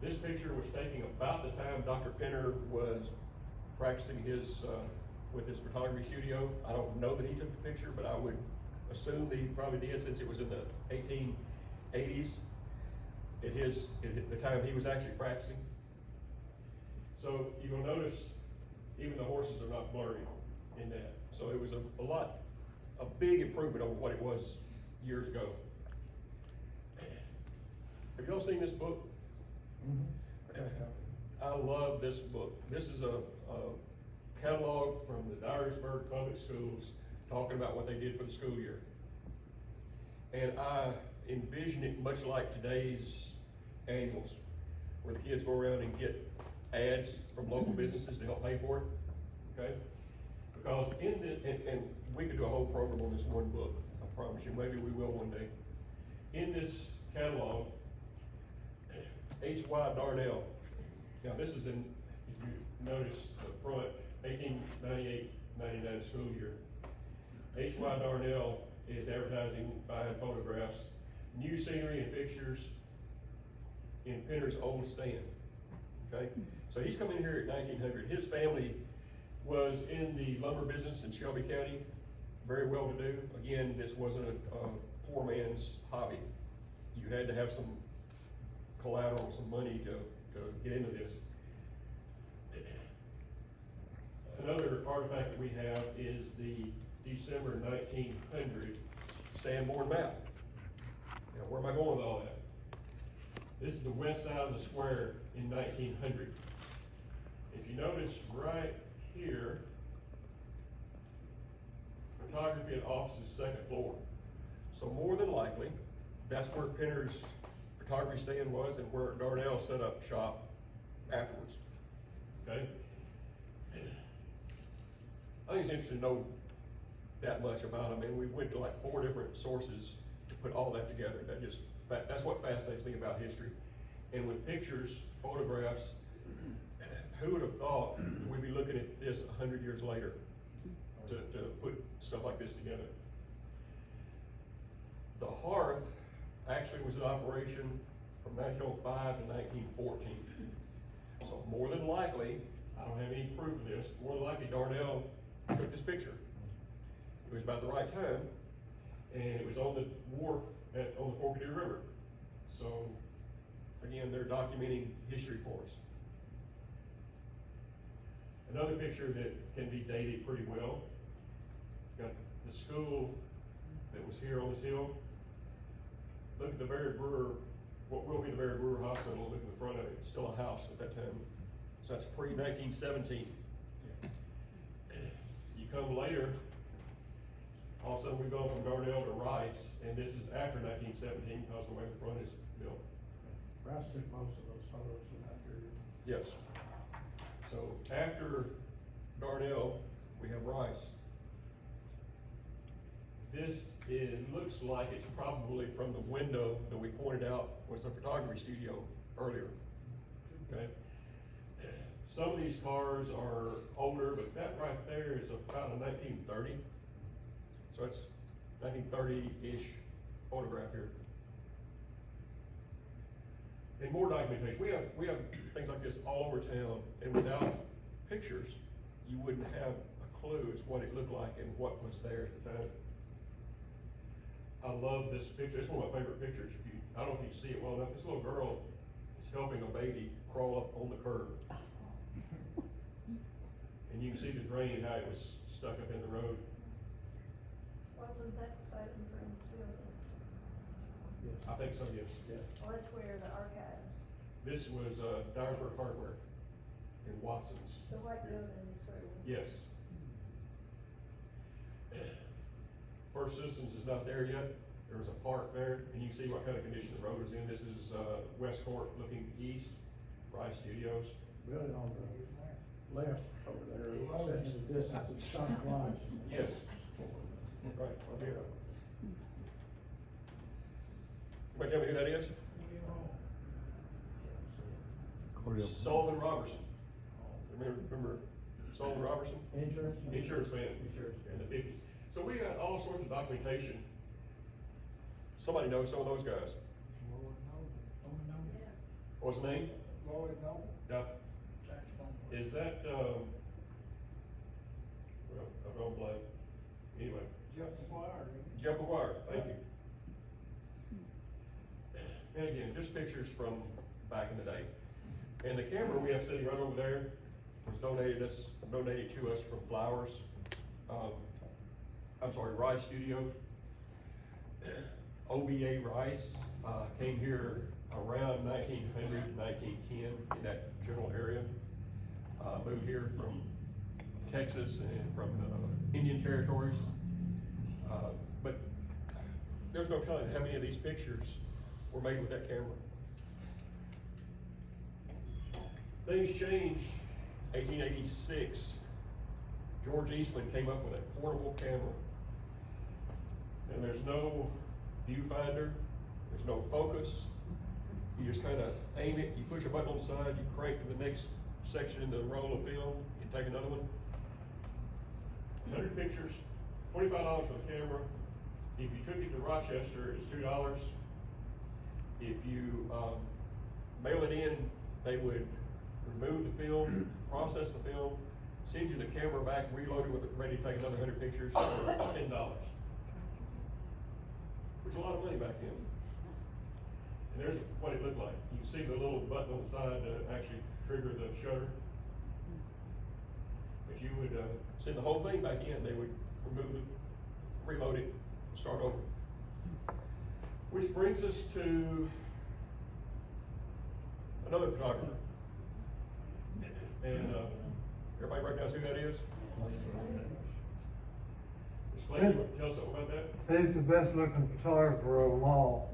This picture was taken about the time Dr. Penner was practicing his, with his photography studio. I don't know that he took the picture, but I would assume that he probably did, since it was in the 1880s, at the time he was actually practicing. So you'll notice even the horses are not blurry in that. So it was a big improvement over what it was years ago. Have y'all seen this book? Mm-hmm. I love this book. This is a catalog from the Dyersburg Public Schools talking about what they did for the school year. And I envision it much like today's annuals, where the kids go around and get ads from local businesses to help pay for it, okay? Because in the, and we could do a whole program on this one book, I promise you, maybe we will one day. In this catalog, H.Y. Darnell, now this is in, if you notice the front, 1898-99 school year. H.Y. Darnell is advertising fine photographs, new scenery and pictures in Penner's old stand, okay? So he's coming here at 1900. His family was in the lumber business in Shelby County, very well to do. Again, this wasn't a poor man's hobby. You had to have some collateral, some money to get into this. Another artifact that we have is the December 1900 Sanborn map. Now, where am I going with all that? This is the west side of the square in 1900. If you notice right here, photography and offices, second floor. So more than likely, that's where Penner's photography stand was and where Darnell set up shop afterwards, okay? I think it's interesting to know that much about him, and we went to like 4 different sources to put all that together. That's what fascinates me about history. And with pictures, photographs, who would have thought we'd be looking at this 100 years later to put stuff like this together? The hearth actually was in operation from 1905 to 1914. So more than likely, I don't have any proof of this, more than likely Darnell took this picture. It was about the right time, and it was on the wharf on the Forked Deer River. So again, they're documenting history for us. Another picture that can be dated pretty well, got the school that was here on this hill. Look at the Barry Brewer, what will be the Barry Brewer Hospital. Look at the front of it, it's still a house at that time. So that's pre-1917. You come later, all of a sudden we've gone from Darnell to Rice, and this is after 1917 because of the way the front is built. Rice took most of those photos in that period. Yes. So after Darnell, we have Rice. This, it looks like it's probably from the window that we pointed out was the photography studio earlier, okay? Some of these cars are older, but that right there is about a 1930. So it's 1930-ish photograph here. And more documentation. We have things like this all over town, and without pictures, you wouldn't have a clue as what it looked like and what was there at the time. I love this picture. It's one of my favorite pictures. I don't know if you see it well enough. This little girl is helping a baby crawl up on the curb. And you can see the drain, how it was stuck up in the road. Wasn't that site in front of Yes. I think so, yes. Yeah. Well, that's where the archives, This was Dyersburg Hardware in Watson's. the white building is where. Yes. First Citizens is not there yet. There was a park there, and you see what kind of condition the road was in. This is West Court looking east, Rice Studios. Really on the left over there, set in the distance of Sonic Lodge. Yes. Right, right here. Anybody tell me who that is? Solomon Robertson. Remember Solomon Robertson? Insurance man. In the 50s. So we got all sorts of documentation. Somebody knows some of those guys. Yeah. What's his name? Lloyd Noble. Yeah. Saxophone. Is that, well, I don't blank. Anyway, Jeff McGuire, isn't it? Jeff McGuire, thank you. And again, just pictures from back in the day. And the camera we have sitting right over there was donated to us from Flowers. Rice Studios. OBA Rice, came here around 1900, 1910 in that general area. Moved here from Texas and from Indian territories. But there's no telling how many of these pictures were made with that camera. Things changed. 1886, George Eastman came up with a portable camera. And there's no viewfinder, there's no focus. You just kind of aim it, you push a button on the side, you crank to the next section in the roll of film, you take another one. 100 pictures, $25 for the camera. If you took it to Rochester, it's $2. If you mail it in, they would remove the film, process the film, send you the camera back, reload it with it, ready to take another 100 pictures for $10. Which is a lot of money back then. And there's what it looked like. You can see the little button on the side to actually trigger the shutter. But you would send the whole thing back in. They would remove it, reload it, start over. Which brings us to another photographer. And everybody recognize who that is? Mr. Clayton, you want to tell us something about that? He's the best looking photographer of them all.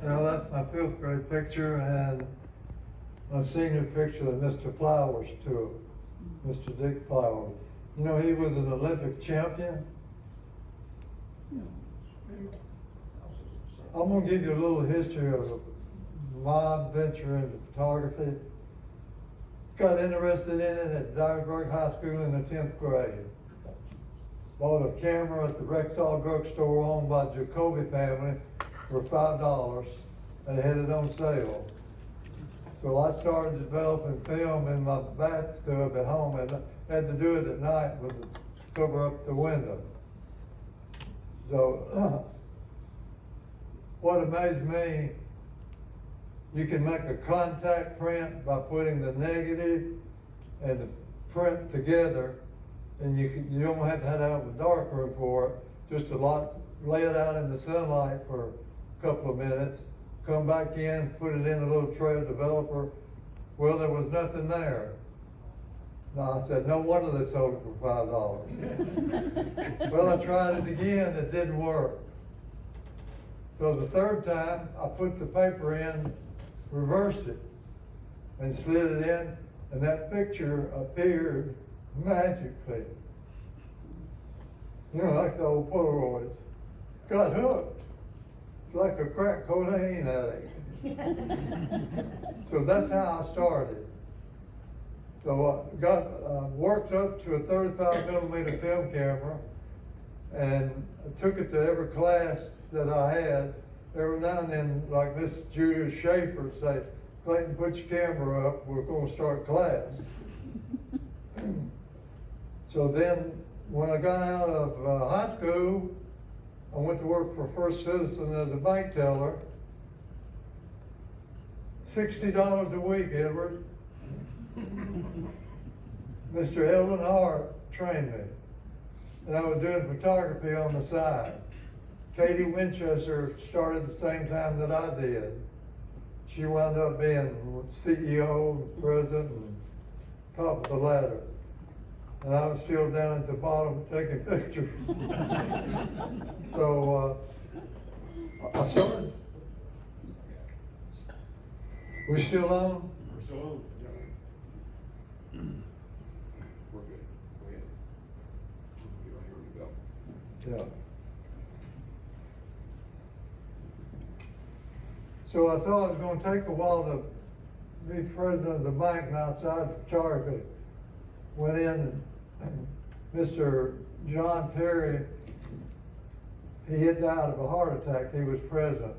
Now that's my 5th grade picture and my senior picture that Mr. Flowers took, Mr. Dick Flowers. You know, he was an Olympic champion. I'm gonna give you a little history of my venture into photography. Got interested in it at Dyersburg High School in the 10th grade. Bought a camera at the Rexall drugstore owned by the Jacoby family for $5 and had it on sale. So I started developing film in my bathtub at home and had to do it at night with it to cover up the window. So what amazed me, you can make a contact print by putting the negative and the print together, and you don't have to have a darkroom for it, just lay it out in the sunlight for a couple of minutes, come back in, put it in a little tray developer. Well, there was nothing there. Now I said, no wonder they sold it for $5. Well, I tried it again, it didn't work. So the 3rd time, I put the paper in, reversed it, and slid it in, and that picture appeared magically. You know, like the old Polaroids. Got hooked. It's like a crack cocaine addict. So that's how I started. So I got worked up to a 35mm film camera, and I took it to every class that I had. Every now and then, like Miss Julia Schaefer would say, Clayton, put your camera up, we're going to start class. So then, when I got out of high school, I went to work for First Citizen as a bank teller. $60 a week, Edward. Mr. Eldon Hart trained me, and I was doing photography on the side. Katie Winchester started the same time that I did. She wound up being CEO, president, and top of the ladder. And I was still down at the bottom taking pictures. So I started. We still on? We're still on. We're good. Go ahead. Here we go. Yeah. So I thought it was going to take a while to be president of the bank and outside photography. Went in and Mr. John Perry, he had died of a heart attack. He was president.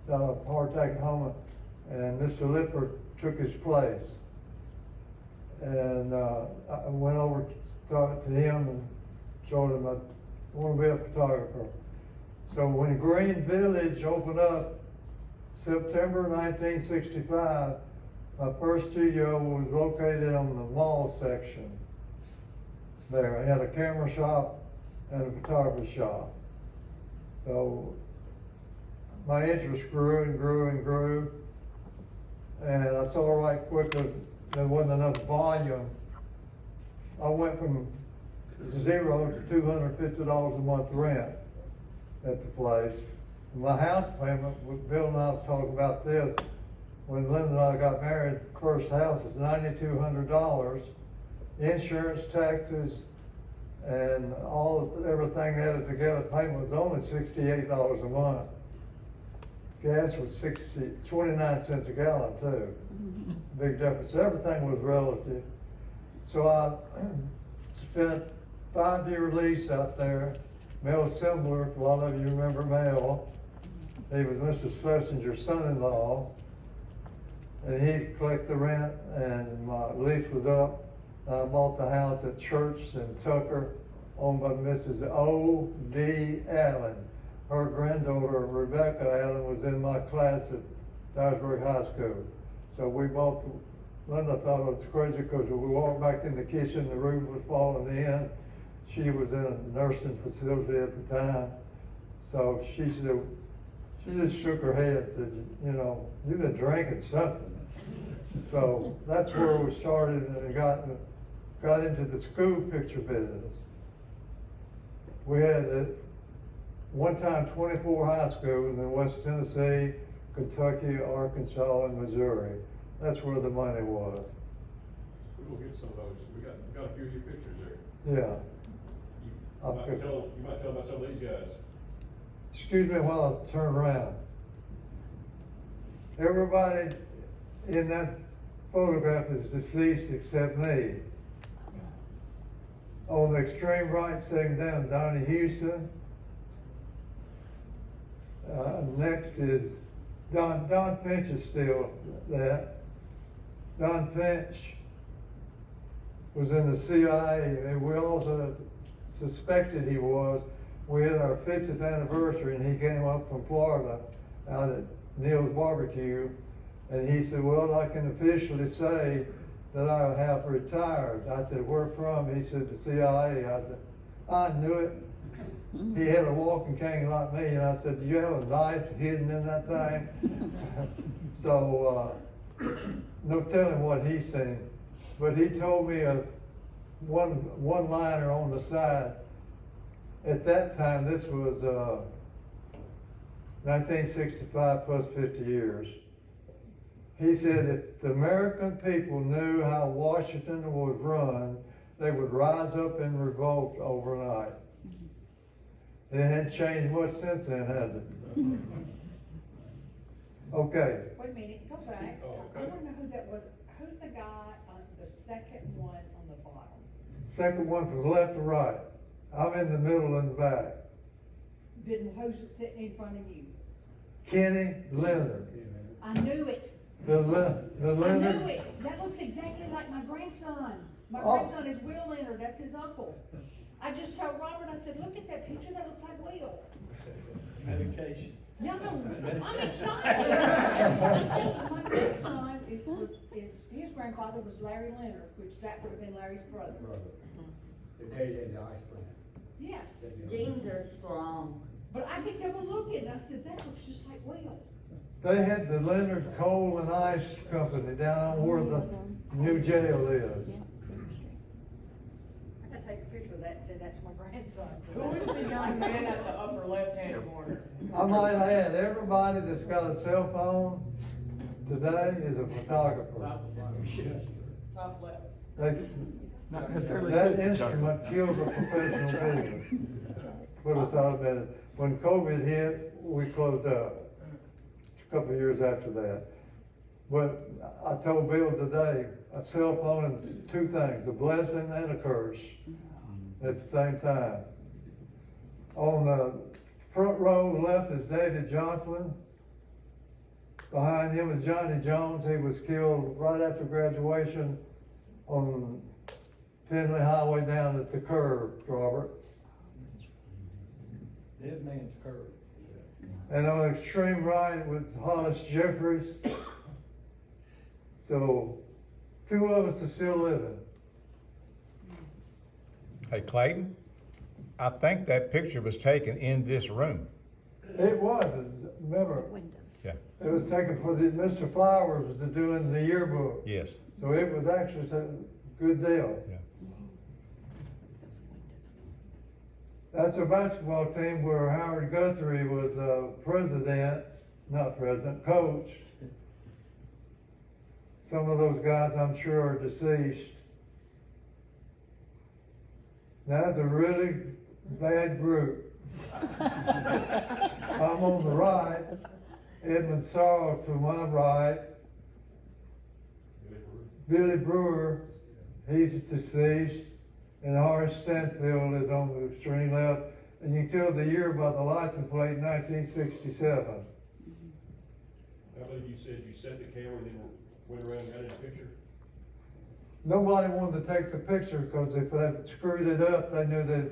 got a heart attack at home, and Mr. Lippert took his place. And I went over to him and told him I want to be a photographer. So when Green Village opened up September 1965, my first studio was located on the mall section there. I had a camera shop and a photography shop. So my interest grew and grew and grew. And I saw right quickly there wasn't enough volume. I went from 0 to $250 a month rent at the place. My house payment, Bill and I was talking about this, when Linda and I got married, first house was $9,200. Insurance, taxes, and everything added together, payment was only $68 a month. Gas was 29 cents a gallon too. Big difference. Everything was relative. So I spent 5-year lease out there. Mel Sembler, a lot of you remember Mel. He was Mr. Schlesinger's son-in-law. And he collected the rent, and my lease was up. I bought the house at Church and Tucker, owned by Mrs. O.D. Allen. Her granddaughter, Rebecca Allen, was in my class at Dyersburg High School. So we bought Linda thought it was crazy because we walked back in the kitchen, the roof was falling in. She was in a nursing facility at the time. So she just shook her head and said, you know, you've been drinking something. So that's where we started and got into the school picture business. We had at one time 24 high schools in West Tennessee, Kentucky, Arkansas, and Missouri. That's where the money was. We're gonna get some of those. We got a few of your pictures there. Yeah. You might tell about some of these guys. Excuse me while I turn around. Everybody in that photograph is deceased except me. On the extreme right, sitting down, Donnie Houston. Next is Don Finch is still there. Don Finch was in the CIA, and we also suspected he was. We had our 50th anniversary, and he came up from Florida out at Neil's Barbecue, and he said, well, I can officially say that I have retired. I said, where from? He said, the CIA. I said, I knew it. He had a walking cane like me, and I said, do you have a knife hidden in that thing? So, no telling what he seen. But he told me a one-liner on the side. At that time, this was 1965 plus 50 years. He said if the American people knew how Washington was run, they would rise up in revolt overnight. It hadn't changed much since then, has it? Okay. Wait a minute, go back. Oh, I okay. wanna know who that was. Who's the guy on the second one on the bottom? Second one from left to right. I'm in the middle and the back. Then who's sitting in front of you? Kenny Leonard. I knew it. The I knew Leonard. it. That looks exactly like my grandson. My Oh. grandson is Will Leonard, that's his uncle. I just told Robert, I said, look at that picture, that looks like Will. Medication. No, I'm excited. I'm telling you, my grandson, his grandfather was Larry Leonard, which that would have been Larry's brother. The day in the ice plant. Yes, Genes are strong. but I could tell a look at it, and I said, that looks just like Will. They had the Leonard Coal and Ice Company down where the new jail is. I gotta take a picture of that and say that's my grandson. Who is the young man at the upper left-hand corner? I might add, everybody that's got a cell phone today is a photographer. Top left. That instrument kills a professional business. Put us out of it. When COVID hit, we closed up. A couple of years after that. But I told Bill today, a cell phone is two things, a blessing and a curse at the same time. On the front row left is David Johnson. Behind him is Johnny Jones. He was killed right after graduation on Finley Highway down at the curve, Robert. Dead man's curve. And on the extreme right was Hollis Jeffries. So, 2 of us are still living. Hey Clayton, I think that picture was taken in this room. It was, remember, Yeah, it was taken for Mr. Flowers was doing the yearbook. yes, So it was actually a good deal. yeah. That's a basketball team where Howard Guthrie was coach. Some of those guys I'm sure are deceased. That's a really bad group. I'm on the right, Edmund Sorrell to my right, Billy Brewer, he's deceased, and Horace Stanfield is on the extreme left. And you can tell the year by the license plate, 1967. I believe you said you set the camera and then went around and got in a picture. Nobody wanted to take the picture because if they screwed it up, they knew that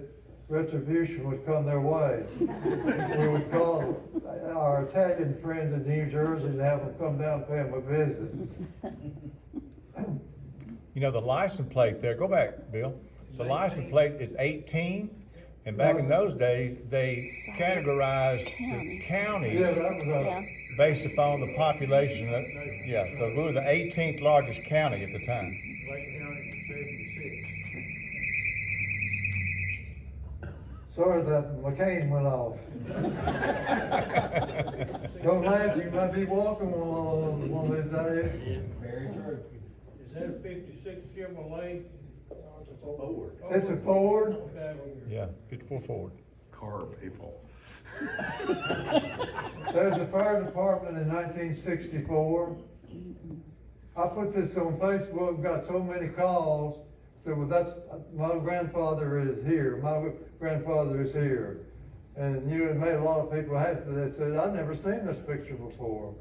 retribution would come their way. We would call our Italian friends in New Jersey and have them come down and pay them a visit. You know, the license plate there, go back, Bill. The license plate is 18, and back in those days, they categorized the counties Yeah, that was based upon the population. Yeah, so we were the 18th largest county at the time. Clayton County was 76. sorry that McCain went off. Don't laugh, you might be walking one of these days. Very true. Is that a 56 Chevrolet? Ford. It's a Ford. Okay. Yeah, 54 Ford. Car people. There's a fire department in 1964. I put this on Facebook, got so many calls, said, well, my grandfather is here, my grandfather is here. And you know, it made a lot of people happy that said, I've never seen this picture before.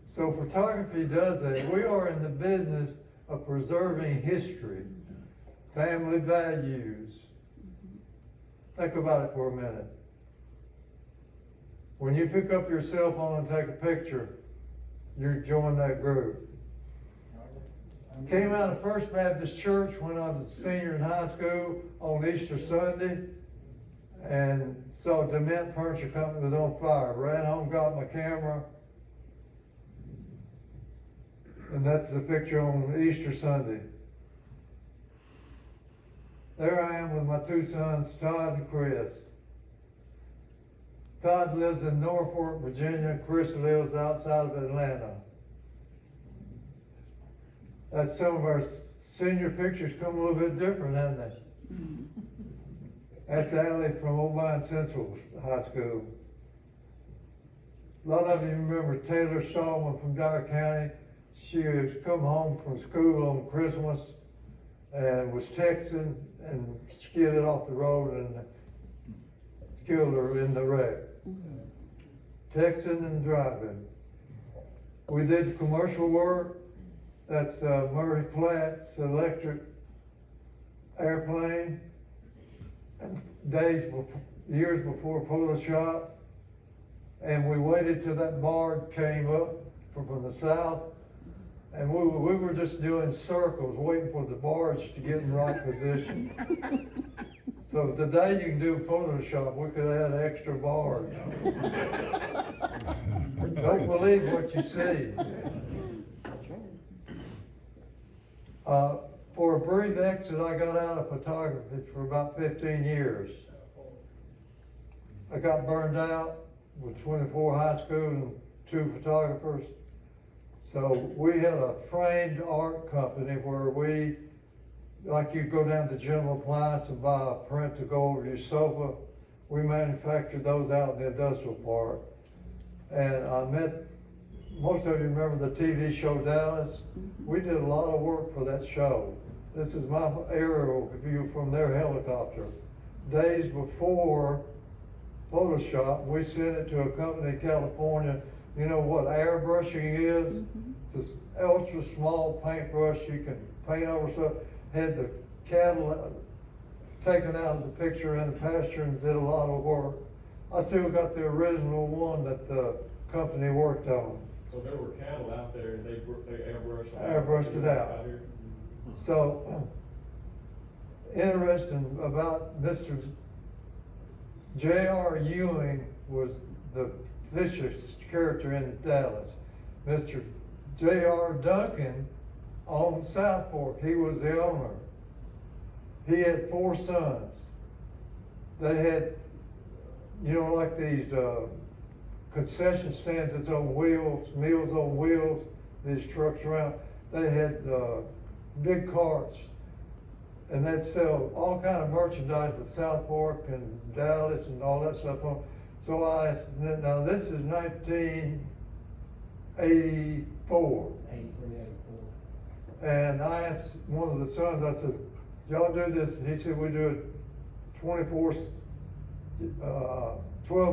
So photography does that. We are in the business of preserving history, family values. Think about it for a minute. When you pick up your cell phone and take a picture, you join that group. Came out of First Baptist Church when I was a senior in high school on Easter Sunday and saw Dement Furniture Company was on fire. Ran home, got my camera, and that's the picture on Easter Sunday. There I am with my 2 sons, Todd and Chris. Todd lives in Norfolk, Virginia. Chris lives outside of Atlanta. That's some of our senior pictures come a little bit different, haven't they? That's Allie from Old Mine Central High School. A lot of you remember Taylor Shawman from Dyer County. She has come home from school on Christmas and was texting and skidded off the road and killed her in the wreck. Texting and driving. We did commercial work. That's Murray Flats electric airplane. Years before Photoshop. And we waited till that board came up from the south. And we were just doing circles, waiting for the boards to get in the right position. So today you can do Photoshop, we could add extra bars. Don't believe what you see. For a brief exit, I got out of photography for about 15 years. I got burned out with 24 high school and 2 photographers. So we had a framed art company where we, like you go down to General Appliance and buy a print to go over your sofa. We manufactured those out in the industrial park. And I met, most of you remember the TV show Dallas? We did a lot of work for that show. This is my aerial view from their helicopter. Days before Photoshop, we sent it to a company in California You know what airbrushing is? It's this ultra small paintbrush, you can paint over stuff. Had the cattle taken out of the picture in the pasture and did a lot of work. I still got the original one that the company worked on. So there were cattle out there and they airbrushed. Airbrushed it out. Here. So, interesting about Mr. J.R. Ewing was the vicious character in Dallas. Mr. J.R. Duncan owned South Fork. He was the owner. He had 4 sons. They had, you know, like these concession stands that's on wheels, Meals on Wheels, these trucks around. They had big carts, and they'd sell all kind of merchandise with South Fork and Dallas and all that stuff on. So I asked, now this is 1984. 83, 84. And I asked one of the sons, I said, y'all do this? And he said, we do it 12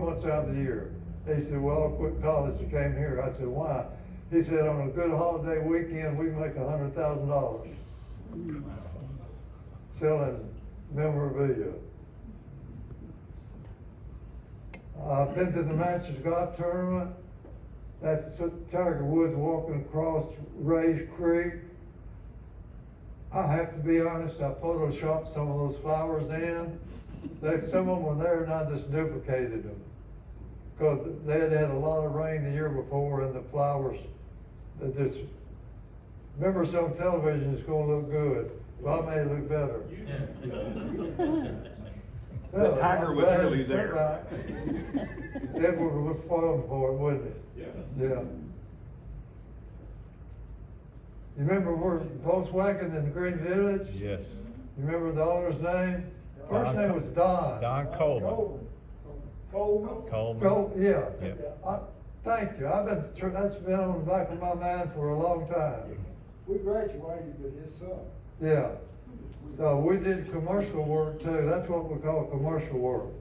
months out of the year. He said, well, I quit college and came here. I said, why? He said, on a good holiday weekend, we make $100,000 selling memorabilia. I've been to the Masters Golf Tournament. That's Tiger Woods walking across Ray's Creek. I have to be honest, I photoshopped some of those flowers in. Some of them were there and I just duplicated them. Because they had had a lot of rain the year before and the flowers, they just, remember some television is gonna look good. Well, I made it look better. The tiger was really there. Edward was falling for it, wouldn't it? Yeah. You remember where Volkswagen in the Green Village? Yes. You remember the owner's name? First name was Don. Don Coleman. Coleman. Yeah. Yeah. Thank you. That's been on the back of my mind for a long time. We graduated with his son. Yeah. So we did commercial work too. That's what we call commercial work.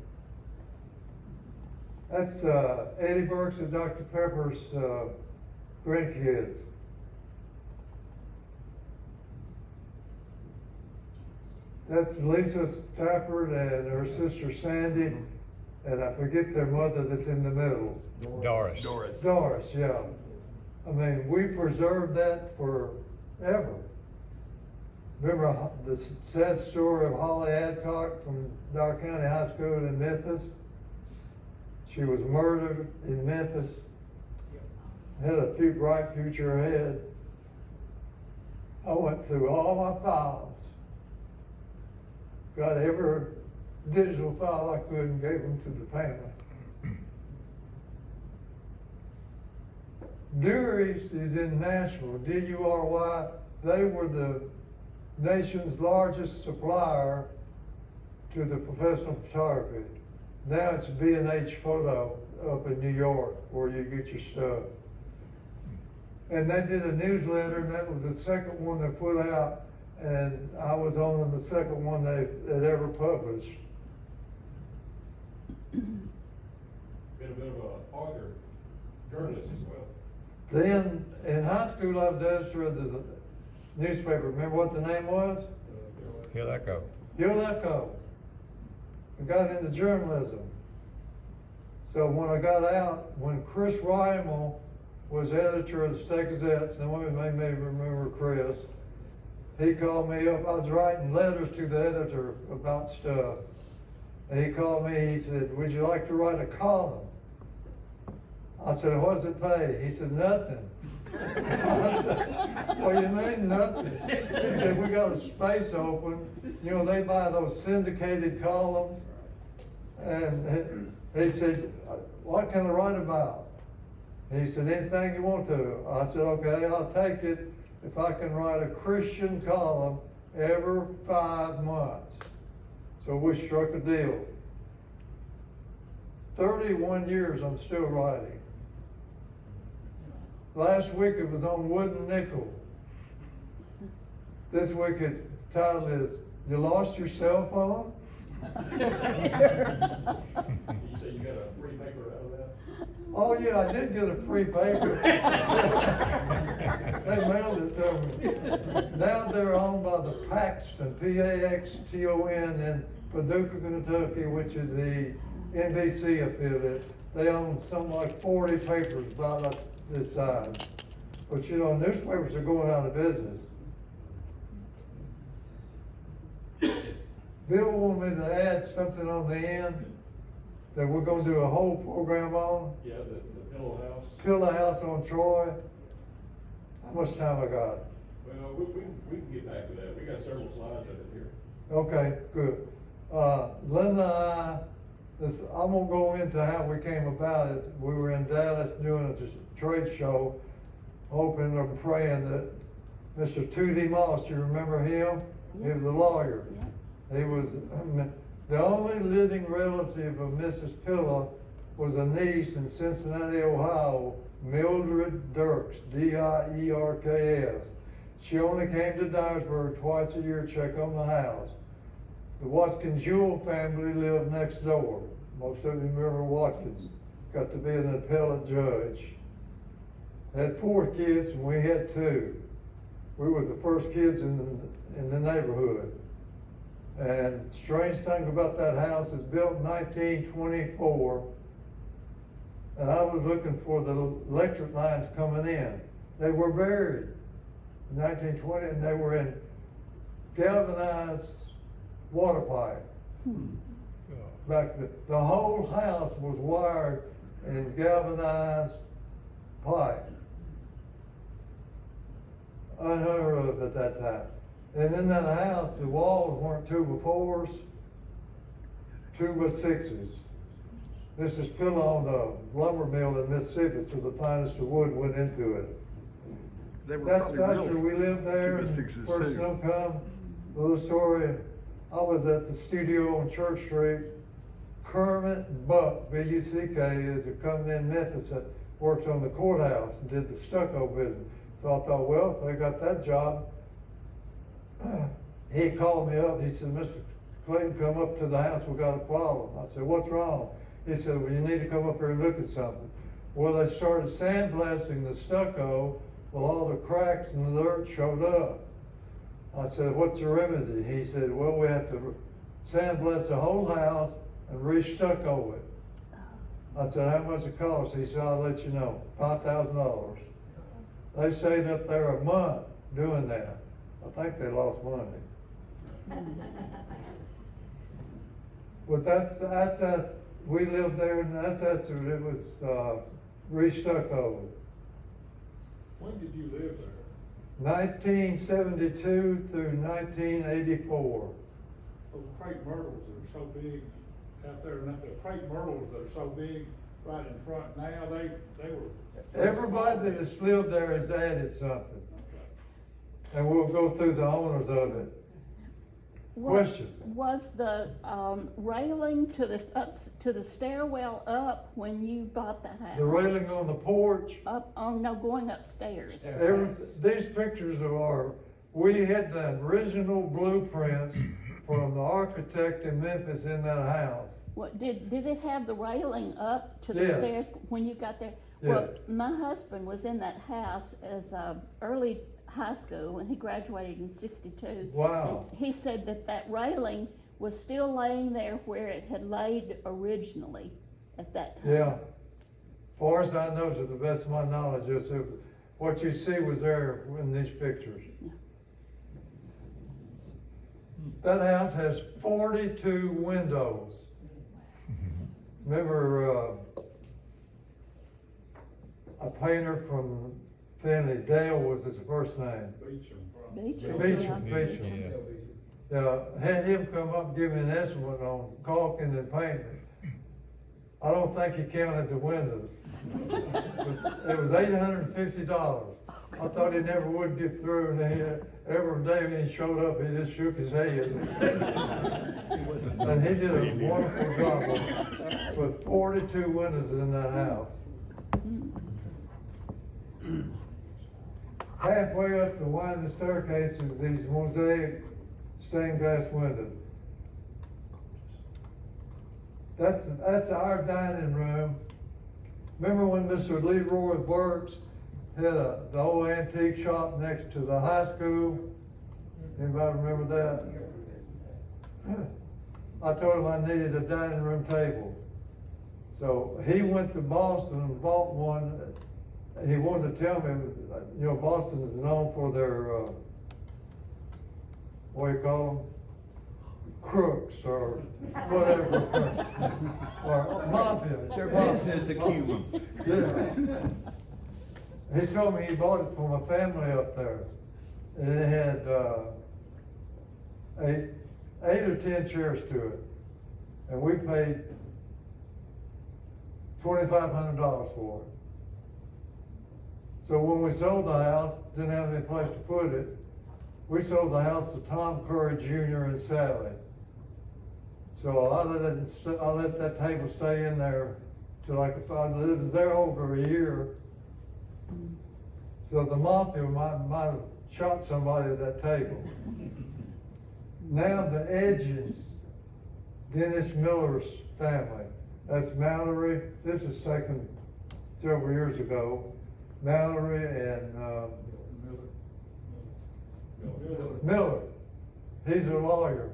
That's Eddie Burks and Dr. Pepper's grandkids. That's Lisa Stafford and her sister Sandy, and I forget their mother that's in the middle. Doris. Doris, yeah. I mean, we preserved that forever. Remember the sad story of Holly Adcock from Dyer County High School in Memphis? She was murdered in Memphis. Had a bright future ahead. I went through all my files. Got every digital file I could and gave them to the family. Dury's is in Nashville, D-U-R-Y. They were the nation's largest supplier to the professional photography. Now it's B&H Photo up in New York where you get your stuff. And they did a newsletter, and that was the second one they put out, and I was on the second one they'd ever published. Been a bit of an author, journalist as well. Then in high school, I was editor of the newspaper. Remember what the name was? Hill Echo. Hill Echo. I got into journalism. So when I got out, when Chris Rymel was editor of the State Gazette, some of you may remember Chris, he called me up. I was writing letters to the editor about stuff. And he called me, he said, would you like to write a column? I said, what does it pay? He said, nothing. I said, what do you mean, nothing? He said, we got a space open. You know, they buy those syndicated columns. And he said, what can I write about? And he said, anything you want to. I said, okay, I'll take it if I can write a Christian column every 5 months. So we struck a deal. 31 years I'm still writing. Last week it was on wood and nickel. This week its title is, You Lost Your Cell Phone? You say you got a free paper out of that? Oh, yeah, I did get a free paper. They mailed it to me. Now they're owned by the Paxton, Paxton in Paducah, Kentucky, which is the NBC affiliate. They own something like 40 papers about like this size. But you know, newspapers are going out of business. Bill wanted me to add something on the end that we're gonna do a whole program on. Yeah, the pillow house. Pillow House on Troy. How much time I got? Well, we can get back to that. We got several slides of it here. Okay, good. Linda and I'm gonna go into how we came about it. We were in Dallas doing a trade show, hoping or praying that Mr. Tootie Moss, you remember him? He was a lawyer. He was, the only living relative of Mrs. Pillow was a niece in Cincinnati, Ohio, Mildred Dirks, Dierks. She only came to Dyersburg twice a year to check on the house. The Watkins Jewell family lived next door. Most of you remember Watkins. Got to be an appellate judge. Had 4 kids and we had 2. We were the first kids in the neighborhood. And strange thing about that house is built in 1924. And I was looking for the electric lines coming in. They were buried in 1920 and they were in galvanized water pipe. The whole house was wired in galvanized pipe. Unheard of at that time. And in that house, the walls weren't 2x4s, 2x6s. This is Pillow owned a lumber mill in Mississippi, so the finest of wood went into it. That's after we lived there, and 2x6s first too. snow come, little story. I was at the studio on Church Street. Kermit Buck, B-U-C-K, is a company in Memphis that works on the courthouse and did the stucco business. So I thought, well, if they got that job, he called me up. He said, Mr. Clayton, come up to the house. We got a problem. I said, what's wrong? He said, well, you need to come up here and look at something. Well, they started sandblasting the stucco. Well, all the cracks and the dirt showed up. I said, what's the remedy? He said, well, we have to sandblast the whole house and re-stucco it. I said, how much it cost? He said, I'll let you know, $5,000. They stayed up there a month doing that. I think they lost money. But that's we lived there, and that's after it was re-stucco. When did you live there? 1972 through 1984. Those crepe myrtles that are so big out there, and the crepe myrtles that are so big right in front now, they were. Everybody that has lived there has added something. And we'll go through the owners of it. Question. Was the railing to the stairwell up when you bought the house? The railing on the porch. Up, oh no, going upstairs. These pictures we had the original blueprints from the architect in Memphis in that house. What, did it have the railing up to the Yes. stairs when you got there? Yes. Well, my husband was in that house as early high school when he graduated in '62. Wow. And he said that railing was still laying there where it had laid originally at that time. Yeah. Far as I know, to the best of my knowledge, yes, what you see was there in these pictures. Yeah. That house has 42 windows. Remember, a painter from Finley, Dale was his first name. Beecham. Yeah, had him come up and give me an estimate on caulking and painting. I don't think he counted the windows. It was $850. I thought he never would get through, and every day when he showed up, he just shook his head. And he did a wonderful job with 42 windows in that house. Halfway up the winding staircase is these mosaic stained glass windows. That's our dining room. remember when Mr. Leroy Burks had the old antique shop next to the high school? Anybody remember that? I told him I needed a dining room table. So he went to Boston and bought one. He wanted to tell me, you know, Boston is known for their, what do you call them? Crooks or whatever. Or mafia. Their business acumen. Yeah. He told me he bought it from a family up there. And it had, 8 or 10 chairs to it. And we paid $2,500 for it. So when we sold the house, didn't have any place to put it, we sold the house to Tom Curry Jr. and Sally. So I let that table stay in there till I could find it. It was there over a year. So the mafia might have shot somebody at that table. Now the Edges, Dennis Miller's family, that's Mallory. This was taken several years ago. Mallory and Miller. He's a lawyer.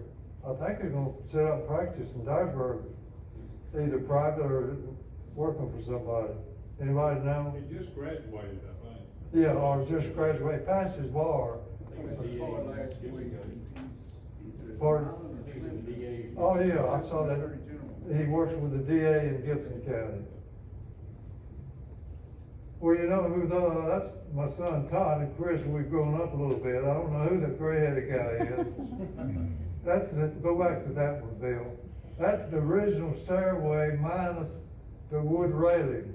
I think he's gonna set up practice in Dyersburg. It's either private or working for somebody. Anybody know? He just graduated, I think. Yeah, or just graduated, passed his bar. Pardon? Oh, yeah, I saw that. He works with the DA in Gibson County. Well, you know who that's my son Todd and Chris, and we've grown up a little bit. I don't know who the gray-headed guy is. Go back to that one, Bill. That's the original stairway minus the wood railing.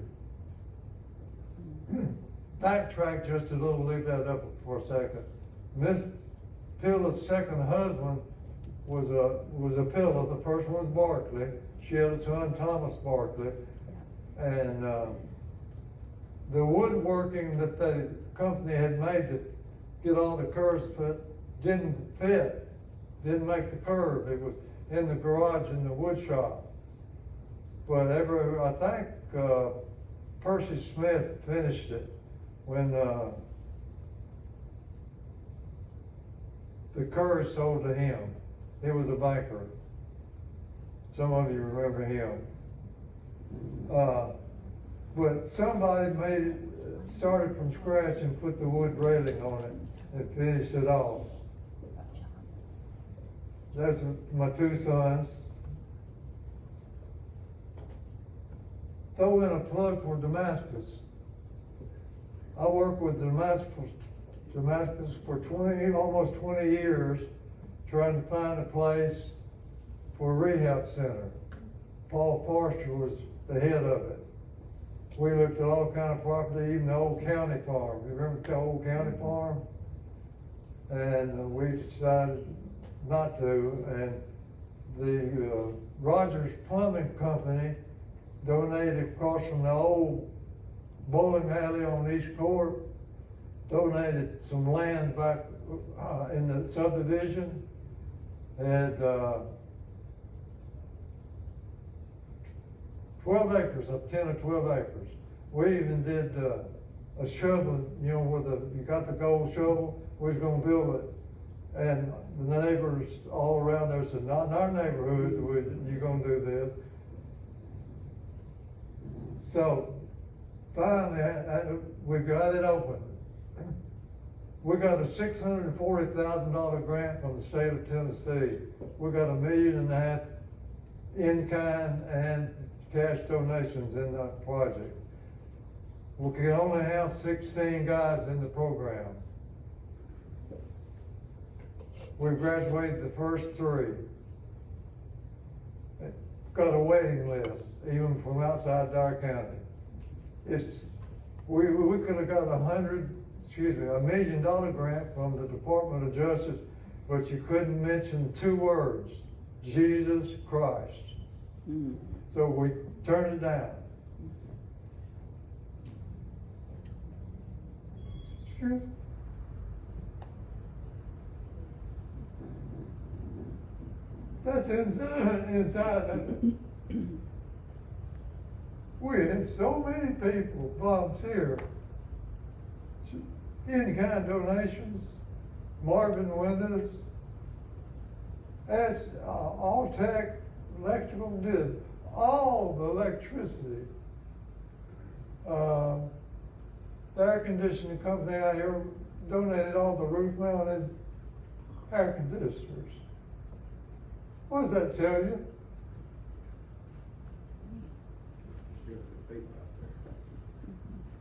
Backtrack just a little, leave that up for a second. Miss Pilla's second husband was a Pilla. The first one was Barkley. She had a son, Thomas Barkley. And the woodworking that the company had made to get all the curves didn't make the curve. It was in the garage in the wood shop. But I think Percy Smith finished it when the Curry sold to him. He was a banker. Some of you remember him. But somebody started from scratch and put the wood railing on it and finished it off. There's my two sons. Throw in a plug for Damascus. I worked with Damascus for almost 20 years, trying to find a place for a rehab center. Paul Forster was the head of it. We looked at all kind of property, even the old county farm. You remember the old county farm? And we decided not to. And the Rogers Plumbing Company donated across from the old bowling alley on East Court, donated some land back in the subdivision. Had 12 acres, up 10 or 12 acres. We even did a shovel, you know, you got the gold shovel, we was gonna build it. And the neighbors all around there said, not in our neighborhood, you're gonna do this. So finally, we got it open. We got a $640,000 grant from the state of Tennessee. We got $1.5 million in kind and cash donations in the project. We can only have 16 guys in the program. We graduated the first 3. Got a waiting list, even from outside Dyer County. We could have got $1 million grant from the Department of Justice, but you couldn't mention 2 words, Jesus Christ. So we turned it down. Excuse me? That's inside of it. We had so many people volunteer, any kind of donations, Marvin Windows, as All Tech Electrical did all the electricity. The air conditioning company out here donated all the roof mounted air conditioners. What does that tell you?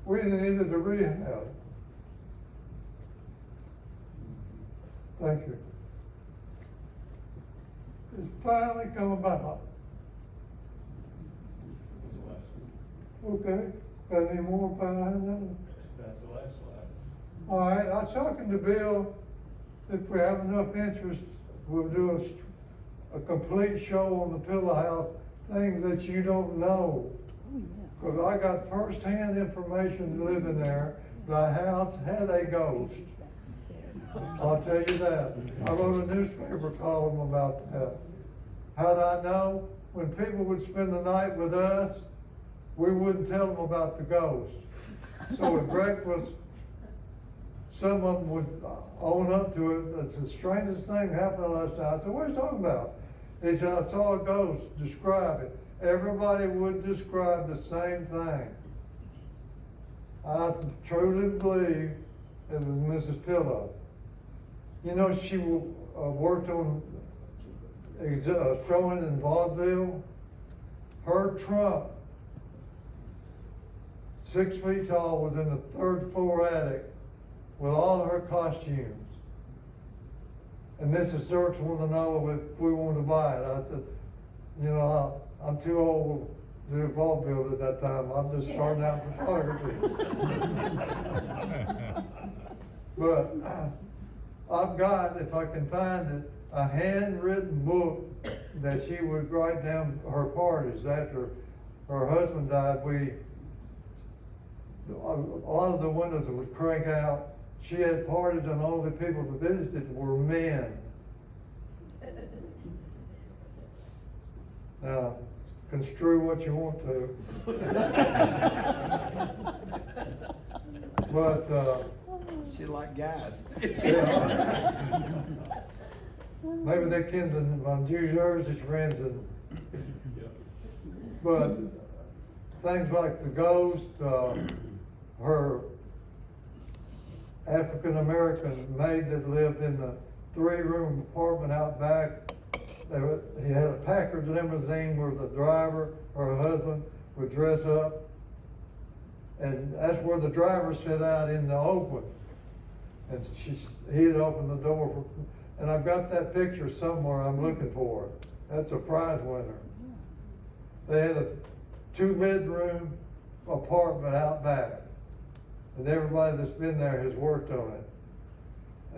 We needed a rehab. Thank you. It's finally come about. That's the last one. Okay, got any more behind that? That's the last slide. All right, I was talking to Bill, if we have enough interest, we'll do a complete show on the Pillow House, things that you don't know. Cause I got firsthand information living there, the house had a ghost. I'll tell you that. I wrote a newspaper column about that. How'd I know? When people would spend the night with us, we wouldn't tell them about the ghost. So at breakfast, some of them would own up to it. That's the strangest thing happened last night. I said, what are you talking about? He said, I saw a ghost, describe it. Everybody would describe the same thing. I truly believe it was Mrs. Pillow. You know, she worked on showing in vaudeville. Her trunk, 6 feet tall, was in the 3rd floor attic with all her costumes. And Mrs. Dirks wanted to know if we wanted to buy it. I said, you know, I'm too old to do vaudeville at that time. I'm just starting out in photography. But I've got, if I can find it, a handwritten book that she would write down her parties after her husband died. A lot of the windows would crank out. She had parties and all the people that visited were men. Now, construe what you want to. But, She like guys. yeah. Maybe they kin to my New Jersey's friends and, but things like the ghost, her African-American maid that lived in the 3-room apartment out back. He had a Packard limousine where the driver or her husband would dress up. And that's where the driver sat out in the open. And he'd open the door for, and I've got that picture somewhere, I'm looking for it. That's a prize winner. They had a 2-bedroom apartment out back. And everybody that's been there has worked on it.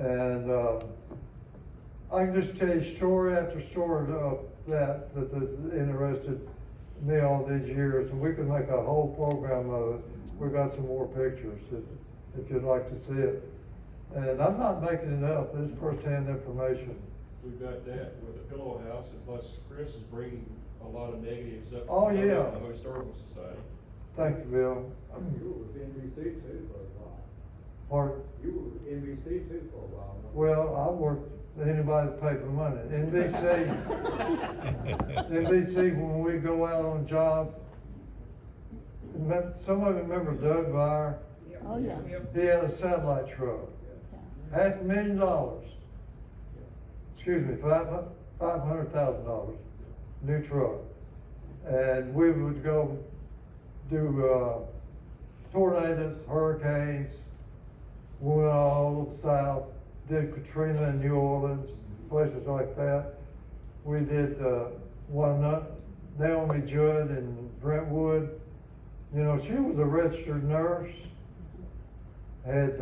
And I can just tell you story after story of that has interested me all these years. And we could make a whole program of it. We've got some more pictures if you'd like to see it. And I'm not making it up, it's firsthand information. We've got that with the Pillow House, and plus Chris is bringing a lot of negatives up. Oh, yeah. The Historical Society. Thank you, Bill. You were with NBC too for a while. Pardon? You were with NBC too for a while. Well, I worked with anybody that paid for money. NBC, when we go out on a job, some of you remember Doug Byer? Oh, yeah. He had a satellite truck. $500,000. Excuse me, $500,000. New truck. And we would go do tornadoes, hurricanes. We went all over the South, did Katrina in New Orleans, places like that. We did Naomi Judd in Brentwood. You know, she was a registered nurse, had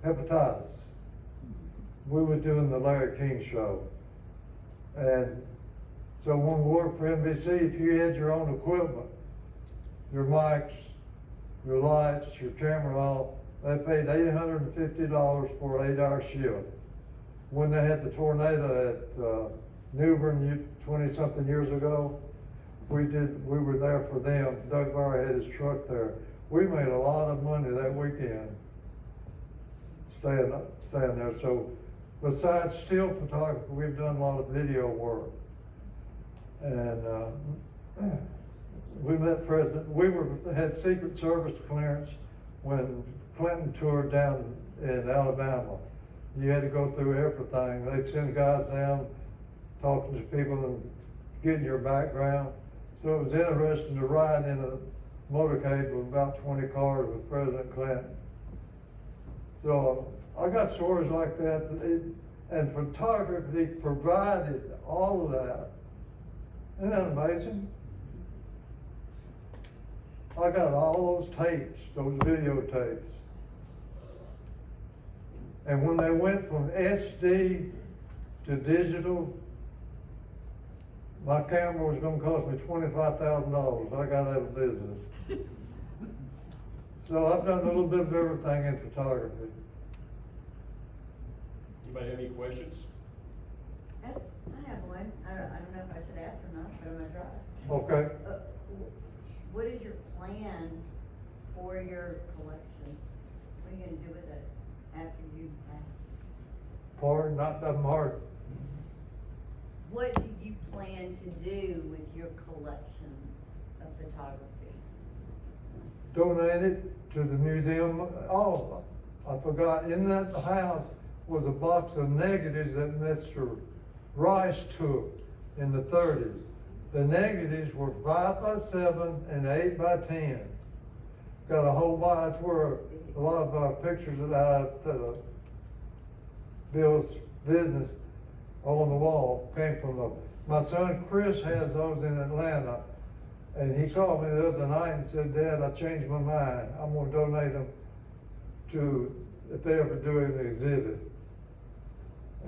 hepatitis. We was doing the Larry King show. And so when we worked for NBC, if you had your own equipment, your mics, your lights, your camera, all, they paid $850 for an 8-hour shift. When they had the tornado at New Bern 20-something years ago, we were there for them. Doug Barry had his truck there. We made a lot of money that weekend staying there. So besides still photography, we've done a lot of video work. And we met had Secret Service clearance when Clinton toured down in Alabama. You had to go through everything. They'd send guys down, talking to people and getting your background. So it was interesting to ride in a motorcade with about 20 cars with President Clinton. So I got stories like that, and photography provided all of that. Isn't that amazing? I got all those tapes, those videotapes. And when they went from SD to digital, my camera was gonna cost me $25,000. I got out of business. So I've done a little bit of everything in photography. Anybody have any questions? I have one. I don't know if I should ask or not, but I'm gonna try. Okay, What is your plan for your collection? What are you gonna do with it after you pass? pardon, not that hard. What do you plan to do with your collection of photography? Donate it to the museum. Oh, I forgot, in that house was a box of negatives that Mr. Rice took in the 30s. The negatives were 5x7 and 8x10. Got a whole box. That's where a lot of our pictures of Bill's business on the wall came from. My son Chris has those in Atlanta, and he called me the other night and said, "Dad, I changed my mind. I'm gonna donate them to, if they ever do an exhibit."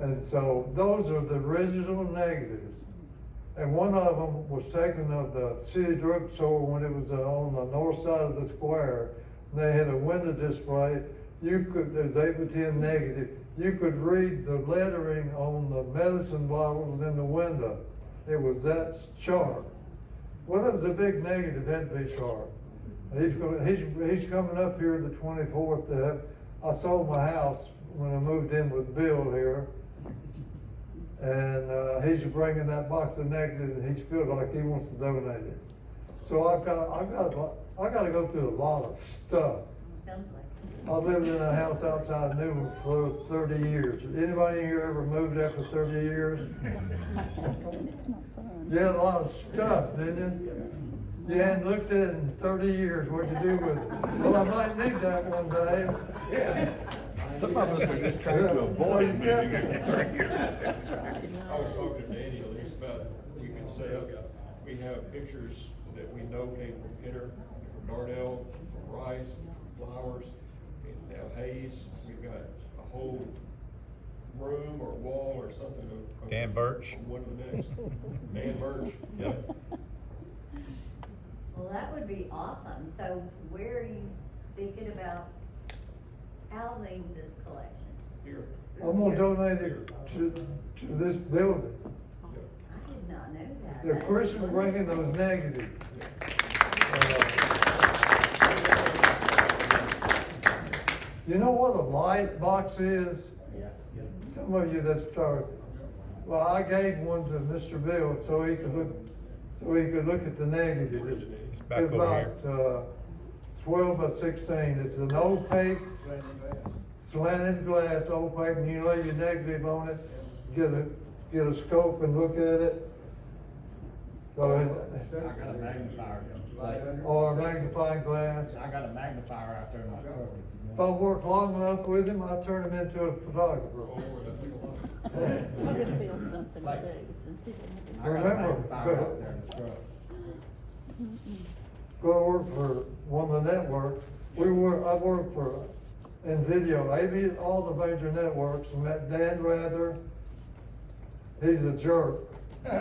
And so those are the original negatives. And one of them was taken of the city drugstore when it was on the north side of the square. And they had a window display. There's 8x10 negative. You could read the lettering on the medicine bottles in the window. It was that sharp. Well, it was a big negative, it had to be sharp. He's coming up here the 24th. I sold my house when I moved in with Bill here. And he's bringing that box of negatives, and he feels like he wants to donate it. So I got to go through a lot of stuff. Sounds like. I lived in a house outside Newman for 30 years. Anybody here ever moved after 30 years? It's not fun. You had a lot of stuff, didn't you? You hadn't looked at it in 30 years. What'd you do with it? Well, I might need that one day. Some of us are just trying to avoid moving every 3 years. That's right. I was talking to Danny at least about, we can say, we have pictures that we know came from Pinner, from Darnell, from Rice, from Flowers, and now Hayes. We've got a whole room or wall or something of Dan Birch. from one to the next. Dan Birch. Yeah. Well, that would be awesome. So where are you thinking about housing this collection? Here. I'm gonna donate it to this building. I did not know that. The Christians bringing those negatives. You know what a light box is? Some of you that's started. Well, I gave one to Mr. Bill so he could look at the negatives. It's back over about 12x16. It's an opaque, slanted glass, opaque, and you lay your negative on it, get a scope and look at it. So I got a magnifier. or a magnifying glass. I got a magnifier out there in my truck. If I work long enough with him, I'll turn him into a photographer. I'll give Bill something to do since he didn't have I got a Remember, magnifier out there in the truck. Go to work for one of the networks. I worked for, in video, all the major networks. I met Dan Rather. He's a jerk. He's a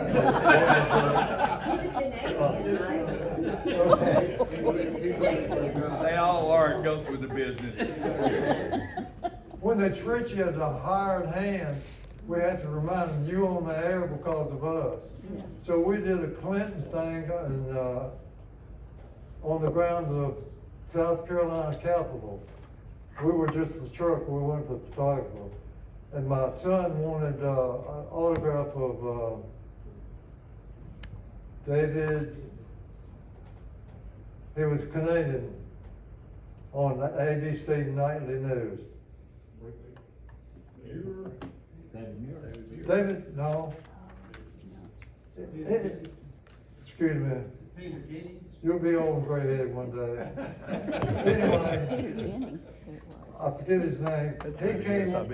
Canadian, They all are, it goes with the business. When they treat you as a hired hand, we had to remind them, you on the air because of us. Yeah. So we did a Clinton thing on the grounds of South Carolina Capitol. We were just the truck, we weren't the photographer. And my son wanted an autograph of David, he was Canadian, on the ABC Nightly News. David, no. Excuse me. Peter Jennings? You'll be old and gray-headed one day. Peter Anyway, Jennings is who it was. I forget his name.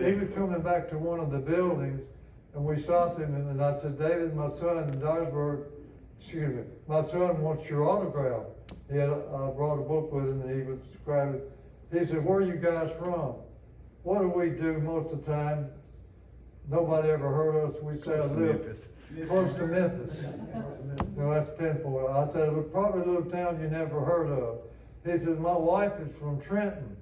He was coming back to one of the buildings, and we stopped him, and I said, David, my son in Dyersburg, excuse me, my son wants your autograph. He had, I brought a book with him, and he was describing. He said, where are you guys from? What do we do most of the time? Nobody ever heard us. We say I live close to Memphis. No, that's pinpoint. I said, it was probably a little town you never heard of. He says, my wife is from Trenton.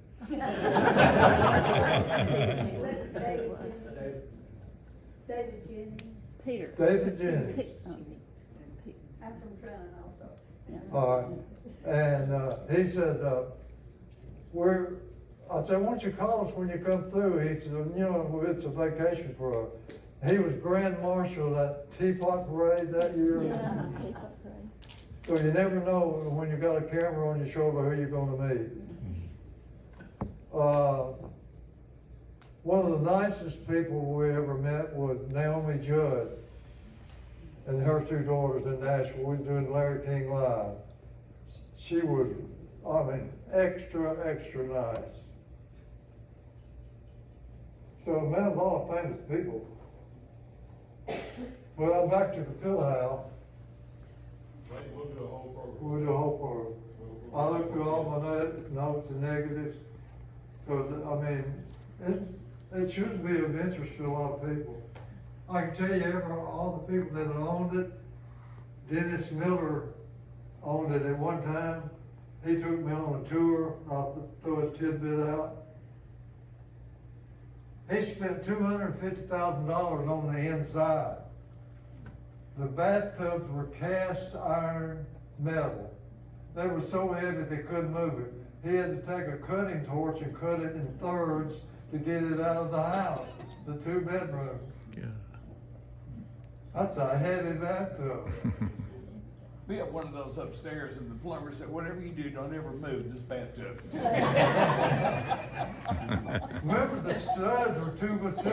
David Jennings, Peter. David Jennings. I'm from Trenton also. All right. And he said, I said, why don't you call us when you come through? He said, you know, it's a vacation for us. He was Grand Marshal of that Teapot Parade that year. Yeah, Teapot Parade. So you never know when you got a camera on your shoulder who you're gonna meet. One of the nicest people we ever met was Naomi Judd and her two daughters in Nashville. We were doing Larry King Live. She was, I mean, extra, extra nice. So I met a lot of famous people. Well, I'm back to the fill house. We'll do a whole program. We'll do a whole program. I looked through all my notes and negatives, because, I mean, it should be of interest to a lot of people. I can tell you, all the people that owned it, Dennis Miller owned it at one time. He took me on a tour. I'll throw his tidbit out. He spent $250,000 on the inside. The bathtubs were cast iron metal. They were so heavy they couldn't move it. He had to take a cutting torch and cut it in thirds to get it out of the house, the 2 bedrooms. That's a heavy bathtub. We have one of those upstairs, and the plumber said, whatever you do, don't ever move this bathtub. Remember, the studs were 2x6s.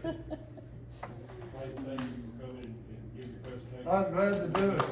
Thank you for coming and giving your presentation. I was glad to do it.